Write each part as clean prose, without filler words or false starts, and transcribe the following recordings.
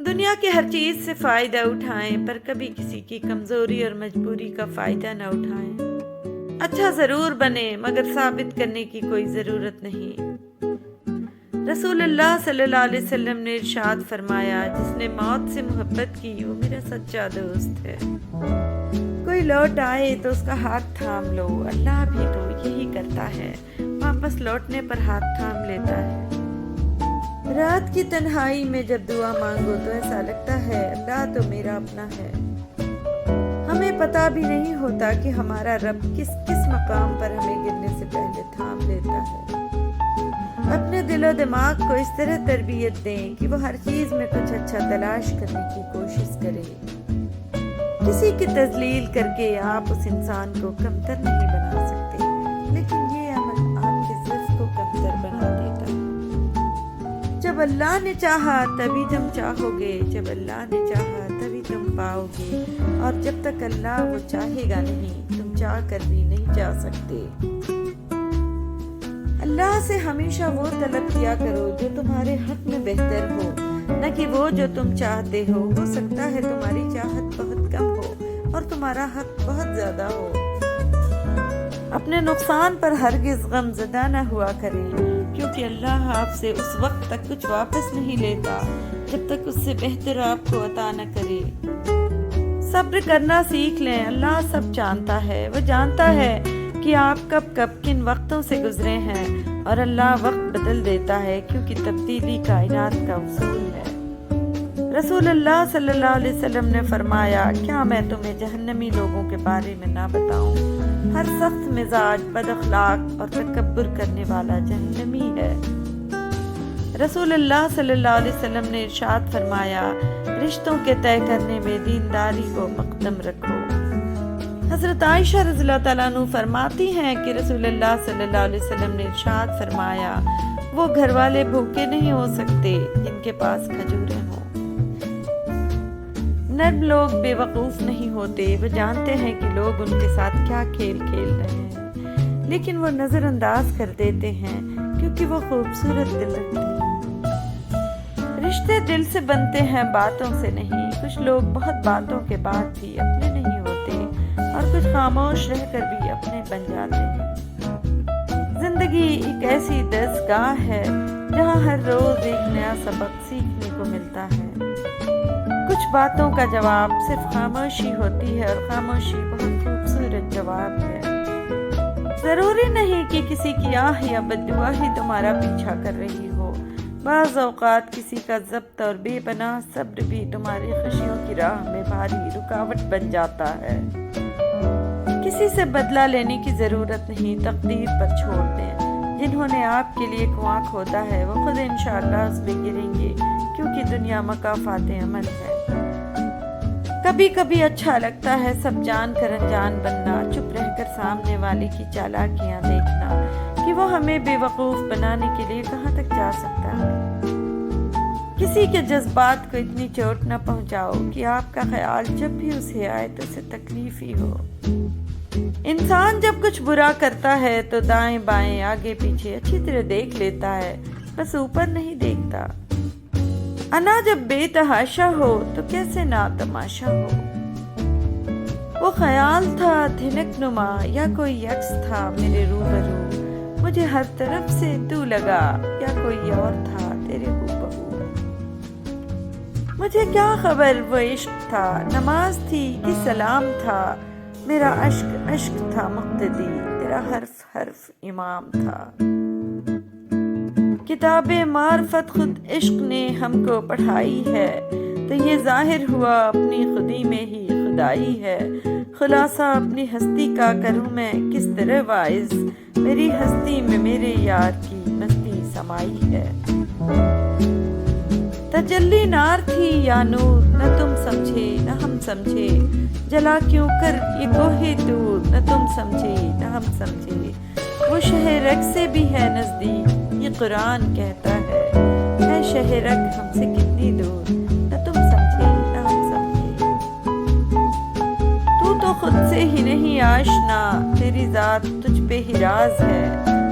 دنیا کی ہر چیز سے فائدہ اٹھائیں پر کبھی کسی کی کمزوری اور مجبوری کا فائدہ نہ اٹھائیں۔ اچھا ضرور بنے مگر ثابت کرنے کی کوئی ضرورت نہیں۔ رسول اللہ صلی اللہ علیہ وسلم نے ارشاد فرمایا، جس نے موت سے محبت کی وہ میرا سچا دوست ہے۔ کوئی لوٹ آئے تو اس کا ہاتھ تھام لو، اللہ بھی تو یہی کرتا ہے، واپس لوٹنے پر ہاتھ تھام لیتا ہے۔ رات کی تنہائی میں جب دعا مانگو تو ایسا لگتا ہے اللہ تو میرا اپنا ہے۔ ہمیں پتہ بھی نہیں ہوتا کہ ہمارا رب کس کس مقام پر ہمیں گرنے سے پہلے تھام لیتا ہے۔ اپنے دل و دماغ کو اس طرح تربیت دیں کہ وہ ہر چیز میں کچھ اچھا تلاش کرنے کی کوشش کرے۔ کسی کی تذلیل کر کے آپ اس انسان کو کمتر نہیں بنا سکتے، لیکن یہ عمل آپ کے ضعف کو کمتر بنا دیتا ہے۔ جب اللہ نے چاہا تبھی تم چاہو گے، جب اللہ نے چاہا تبھی تم پاؤ گے، اور جب تک اللہ وہ چاہے گا نہیں تم چاہ کر بھی نہیں جا سکتے۔ اللہ سے ہمیشہ وہ طلب کیا کرو جو تمہارے حق میں بہتر ہو، نہ کہ وہ جو تم چاہتے ہو سکتا ہے تمہاری چاہت بہت کم ہو اور تمہارا حق بہت زیادہ ہو۔ اپنے نقصان پر ہرگز غم زدہ نہ ہوا کریں، کیونکہ اللہ آپ سے اس وقت تک کچھ واپس نہیں لیتا جب تک اس سے بہتر آپ کو عطا نہ کرے۔ صبر کرنا سیکھ لیں، اللہ سب جانتا ہے، وہ جانتا ہے کہ آپ کب کب کن وقتوں سے گزرے ہیں، اور اللہ وقت بدل دیتا ہے کیونکہ تبدیلی کائنات کا اصول ہے۔ رسول اللہ صلی اللہ علیہ وسلم نے فرمایا، کیا میں تمہیں جہنمی لوگوں کے بارے میں نہ بتاؤں؟ ہر سخت مزاج، بد اخلاق اور تکبر کرنے والا جہنمی ہے۔ رسول اللہ صلی اللہ علیہ وسلم نے ارشاد فرمایا، رشتوں کے طے کرنے میں دینداری کو مقدم رکھو۔ حضرت عائشہ رضی اللہ تعالیٰ عنہ فرماتی ہیں کہ رسول اللہ صلی اللہ علیہ وسلم نے ارشاد فرمایا، وہ گھر والے بھوکے نہیں ہو سکتے جن کے پاس کھجوریں ہوں۔ نرم لوگ بے وقوف نہیں ہوتے، وہ جانتے ہیں کہ لوگ ان کے ساتھ کیا کھیل کھیل رہے ہیں، لیکن وہ نظر انداز کر دیتے ہیں کیونکہ وہ خوبصورت دل رکھتے ہیں۔ رشتے دل سے بنتے ہیں، باتوں سے نہیں۔ کچھ لوگ بہت باتوں کے بعد بھی اپنے نہیں ہوتے، اور کچھ خاموش رہ کر بھی اپنے بن جاتے ہیں۔ زندگی ایک ایسی درسگاہ ہے جہاں ہر روز ایک نیا سبق سیکھنے کو ملتا ہے۔ کچھ باتوں کا جواب صرف خاموشی ہوتی ہے، اور خاموشی بہت خوبصورت جواب ہے۔ ضروری نہیں کہ کسی کی آہ یا بددعا ہی تمہارا پیچھا کر رہی ہو۔ بعض اوقات کسی کا ضبط اور بے پناہ صبر بھی تمہاری خوشیوں کی راہ میں بھاری رکاوٹ بن جاتا ہے۔ کسی سے بدلہ لینے کی ضرورت نہیں، تقدیر پر چھوڑ دیں۔ جنہوں نے آپ کے لیے کنواں کھودا ہے وہ خود انشاءاللہ اس میں گریں گے، کیونکہ دنیا مکافات عمل ہے۔ کبھی کبھی اچھا لگتا ہے سب جان کر انجان بننا، چپ رہ کر سامنے والے کی چالاکیاں دیکھنا کہ وہ ہمیں بے وقوف بنانے کے لیے کہاں تک جا سکتا ہے۔ کسی کے جذبات کو اتنی چوٹ نہ پہنچاؤ کہ آپ کا خیال جب بھی اسے آئے تو اسے تکلیف ہی ہو۔ انسان جب کچھ برا کرتا ہے تو دائیں بائیں آگے پیچھے اچھی طرح دیکھ لیتا ہے، بس اوپر نہیں دیکھتا۔ انا جب بے تحاشا ہو تو کیسے نا تماشا ہو۔ وہ خیال تھا دھنک نما یا کوئی یکس تھا میرے روبرو، مجھے ہر طرف سے تو لگا یا کوئی اور تھا تیرے ہو۔ مجھے کیا خبر وہ عشق تھا، نماز تھی کہ سلام تھا، میرا عشق عشق تھا مقتدی، تیرا حرف حرف امام تھا۔ کتاب معرفت خود عشق نے ہم کو پڑھائی ہے، تو یہ ظاہر ہوا اپنی خودی میں ہی خدائی ہے۔ خلاصہ اپنی ہستی کا کروں میں کس طرح واعظ، میری ہستی میں میرے یار کی مستی سمائی ہے۔ تجلی نار تھی یا نور، نہ تم سمجھے نہ ہم سمجھے، جلا کیوں کر یہ کوہ دور، نہ تم سمجھے نہ ہم سمجھے۔ وہ شہر رگ سے بھی ہے نزدیک، یہ قرآن کہتا ہے شہر رگ ہم سے کتنی دور، نہ تم سمجھے نہ ہم سمجھے۔ تو خود سے ہی نہیں آشنا، تیری ذات تجھ پہ ہی راز ہے،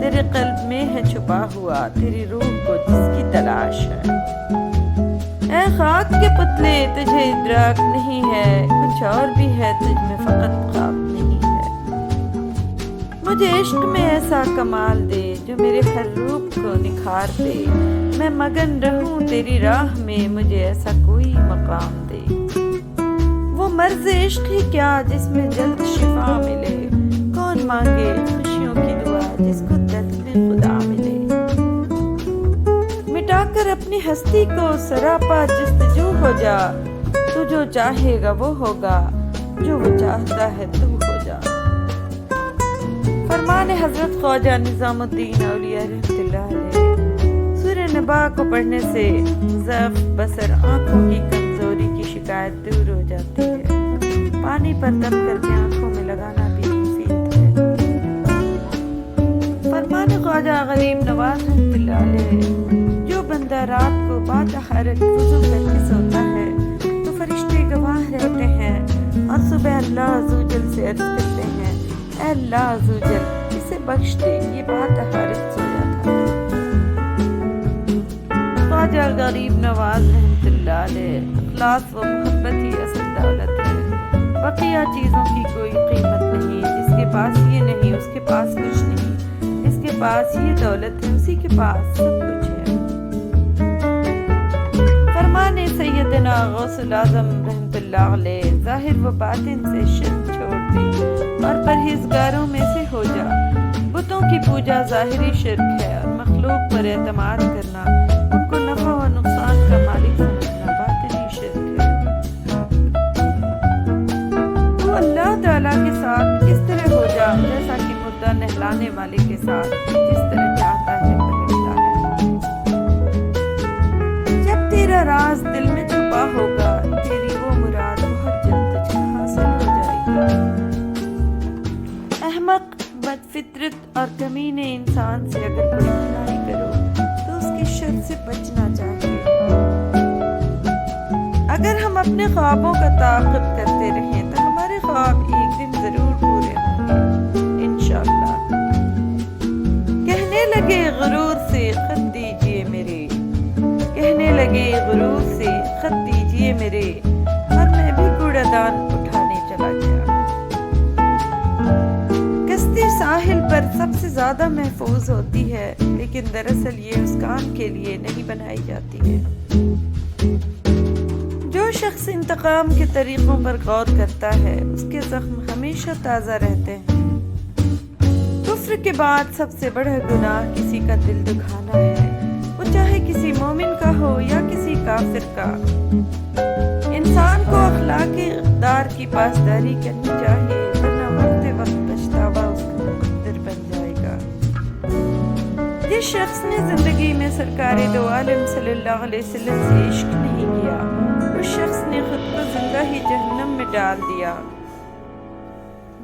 تیرے قلب میں ہے چھپا ہوا، تیری روح کو جس کی تلاش ہے۔ اے خاک کے پتلے تجھے ادراک نہیں ہے، کچھ اور بھی ہے تجھ میں فقط خواب نہیں ہے۔ مجھے عشق میں ایسا کمال دے جو میرے ہر روپ کو نکھار دے، میں مگن رہوں تیری راہ میں، مجھے ایسا کوئی مقام دے۔ وہ مرض عشق ہی کیا جس میں جلد شفا ملے، کون مانگے خوشیوں کی دعا جس کو درد میں خدا ملے۔ مٹا کر اپنی ہستی کو سراپا جستجو ہو جا، تو جو چاہے گا وہ ہوگا، جو وہ چاہتا ہے تو ہو جا۔ فرمان حضرت خواجہ نظام الدین اولیاء رحمۃ اللہ علیہ۔ سورہ نبا کو پڑھنے سے ضعف بصر، آنکھوں کی کمزوری کی شکایت دور ہو جاتی ہے۔ پانی پر دم کر کے آنکھوں میں لگانا بھی مفید ہے۔ فرمان خواجہ غریب نواز رحمۃ اللہ علیہ۔ جو بندہ رات کو باتحرک وضو کر کے سوتا ہے تو فرشتے گواہ رہتے ہیں اور صبح اللہ عزوجل سے عرض کرتے ہیں، اے اللہ عزوجل اسے بخش دے، یہ باتحرک سویا تھا۔ خواجہ غریب نواز رحمۃ اللہ علیہ۔ اخلاص و محبت ہی اصل دولت ہے، بقیہ چیزوں کی کوئی قیمت نہیں۔ جس کے پاس یہ نہیں اس کے پاس کچھ نہیں، جس کے پاس یہ دولت ہے اسی کے پاس سب کچھ ہے۔ فرمان سیدنا غوث العظم رحمۃ اللہ علیہ۔ ظاہر و باطن سے شرک چھوڑ دے اور پرہیزگاروں میں سے ہو جا۔ بتوں کی پوجا ظاہری شرک ہے اور مخلوق پر اعتماد کرنا، ان کو نفع و نقصان کا مالک سمجھنا باطنی شرک ہے۔ تو اللہ تعالیٰ کے ساتھ اس طرح ہو جا جیسا کہ مردہ نہلانے والے کے ساتھ جس طرح چاہتا ہے پہلتا ہے۔ جب تیرا راز دل میں چھپا ہوگا، تیری وہ مراد بہت جلد تجھ کو حاصل ہو جائے گی۔ احمق، بد فطرت اور کمینے انسان سے اگر کوئی بھلائی کرو تو اس کی شر سے بچنا چاہیے۔ اگر ہم اپنے خوابوں کا تعاقب کرتے رہیں تو ہمارے خواب ایک دن ضرور پورے ہوں گے انشاءاللہ۔ کہنے لگے غرور سے خط دیجئے میرے، کہنے لگے غرور سے خط دیجئے میرے، اور میں بھی کوڑا دان اٹھانے چلا گیا۔ کشتی ساحل پر سب سے زیادہ محفوظ ہوتی ہے، لیکن دراصل یہ اس کام کے لیے نہیں بنائی جاتی ہے۔ جو شخص انتقام کے طریقوں پر غور کرتا ہے اس کے زخم ہمیشہ تازہ رہتے ہیں۔ کفر کے بعد سب سے بڑا گناہ کسی کا دل دکھانا ہے، وہ چاہے کسی مومن کا ہو یا کسی کافر کا۔ انسان کو اخلاق اقدار کی پاسداری کرنی چاہیے، ورنہ مرتے وقت پچھتاوا اس کا مقدر بن جائے گا۔ جس شخص نے زندگی میں سرکار دو عالم صلی اللہ علیہ وسلم سے عشق نہیں کیا، اس شخص نے خود کو زندہ ہی جہنم میں ڈال دیا۔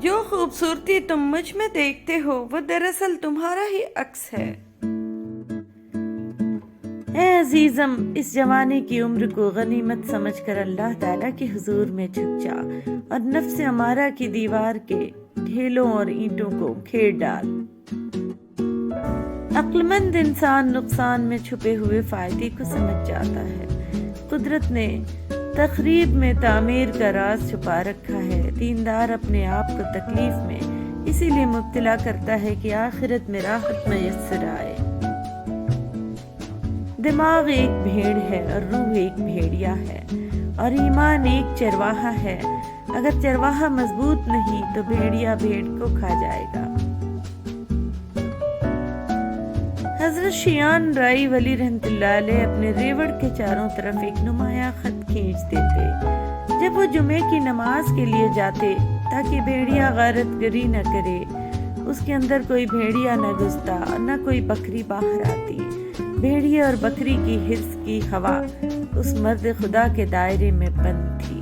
جو خوبصورتی تم مجھ میں دیکھتے ہو وہ دراصل تمہارا ہی عکس ہے۔ اے عزیزم، اس جوانی کی عمر کو غنیمت سمجھ کر اللہ تعالیٰ کے حضور میں جھک جا اور نفس امارہ کی دیوار کے ڈھیلوں اور اینٹوں کو کھیر ڈال۔ عقلمند انسان نقصان میں چھپے ہوئے فائدے کو سمجھ جاتا ہے۔ قدرت نے تخریب میں تعمیر کا راز چھپا رکھا ہے۔ دیندار اپنے آپ کو تکلیف میں اسی لیے مبتلا کرتا ہے کہ آخرت میں راحت میسر آئے۔ دماغ ایک بھیڑ ہے اور روح ایک بھیڑیا ہے، اور ایمان ایک چرواہا ہے۔ اگر چرواہا مضبوط نہیں تو بھیڑیا بھیڑ کو کھا جائے گا۔ حضرت شیان رائی ولی رحمۃ اللہ علیہ اپنے ریوڑ کے چاروں طرف ایک نمایاں خط کھینچ دیتے جب وہ جمعے کی نماز کے لیے جاتے، تاکہ بھیڑیا غارت گری نہ کرے۔ اس کے اندر کوئی بھیڑیا نہ گھستا اور نہ کوئی بکری باہر آتی۔ بھیڑیے اور بکری کی حرص کی ہوا اس مرد خدا کے دائرے میں بند تھی۔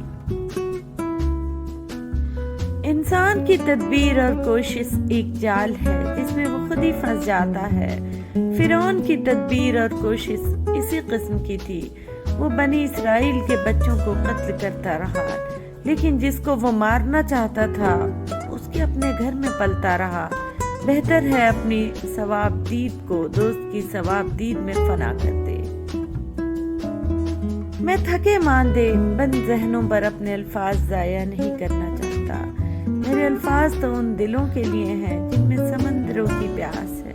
انسان کی تدبیر اور کوشش ایک جال ہے جس میں وہ خود ہی پھنس جاتا ہے۔ فرعون کی تدبیر اور کوشش اسی قسم کی تھی۔ وہ بنی اسرائیل کے بچوں کو قتل کرتا رہا، لیکن جس کو وہ مارنا چاہتا تھا اس کے اپنے گھر میں پلتا رہا۔ بہتر ہے اپنی ثواب دید کو دوست کی ثواب دید میں فنا کر دے۔ میں تھکے ماندے بند ذہنوں پر اپنے الفاظ ضائع نہیں کرنا چاہتا. میرے الفاظ تو ان دلوں کے لیے ہیں جن میں سمندروں کی پیاس ہے.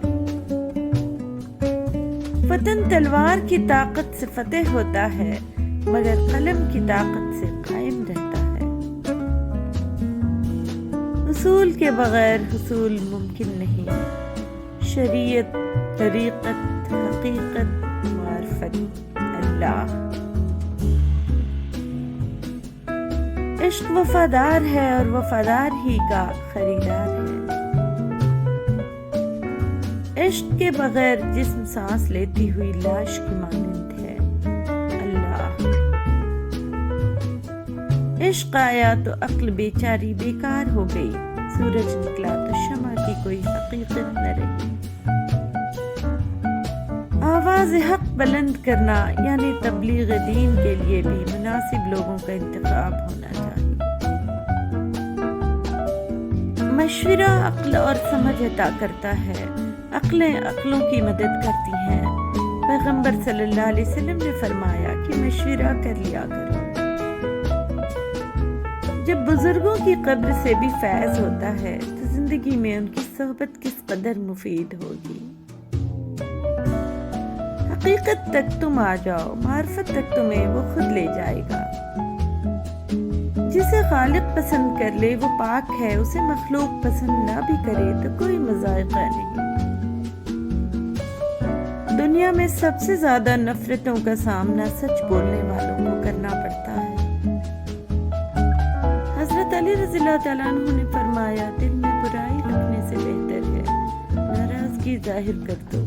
وطن تلوار کی طاقت سے فتح ہوتا ہے مگر قلم کی طاقت سے قائم رہتا ہے. اصول کے بغیر حصول ممکن نہیں. شریعت، طریقت، حقیقت، معرفت، اللہ. عشق وفادار ہے اور وفادار ہی کا خریدار ہے. عشق کے بغیر جسم سانس لیتی ہوئی لاش کی مانند ہے. اللہ. عشق آیا تو عقل بیچاری بیکار ہو گئی. سورج نکلا تو شمع کی کوئی حقیقت نہ رہی. آواز حق بلند کرنا یعنی تبلیغ دین کے لیے بھی مناسب لوگوں کا انتخاب ہونا چاہیے. مشورہ عقل اور سمجھ عطا کرتا ہے. عقلیں عقلوں کی مدد کرتی ہیں. پیغمبر صلی اللہ علیہ وسلم نے فرمایا کہ مشورہ کر لیا کرو. جب بزرگوں کی قبر سے بھی فیض ہوتا ہے تو زندگی میں ان کی صحبت کس قدر مفید ہوگی. حقیقت تک تم آ جاؤ، معرفت تک تمہیں وہ خود لے جائے گا. جسے خالق پسند کر لے وہ پاک ہے. اسے مخلوق پسند نہ بھی کرے تو کوئی مذائقہ نہیں. دنیا میں سب سے زیادہ نفرتوں کا سامنا سچ بولنے والوں کو کرنا پڑتا ہے. حضرت علی رضی اللہ تعالیٰ عنہ نے فرمایا دل میں برائی رکھنے سے بہتر ہے ناراضگی ظاہر کر دو.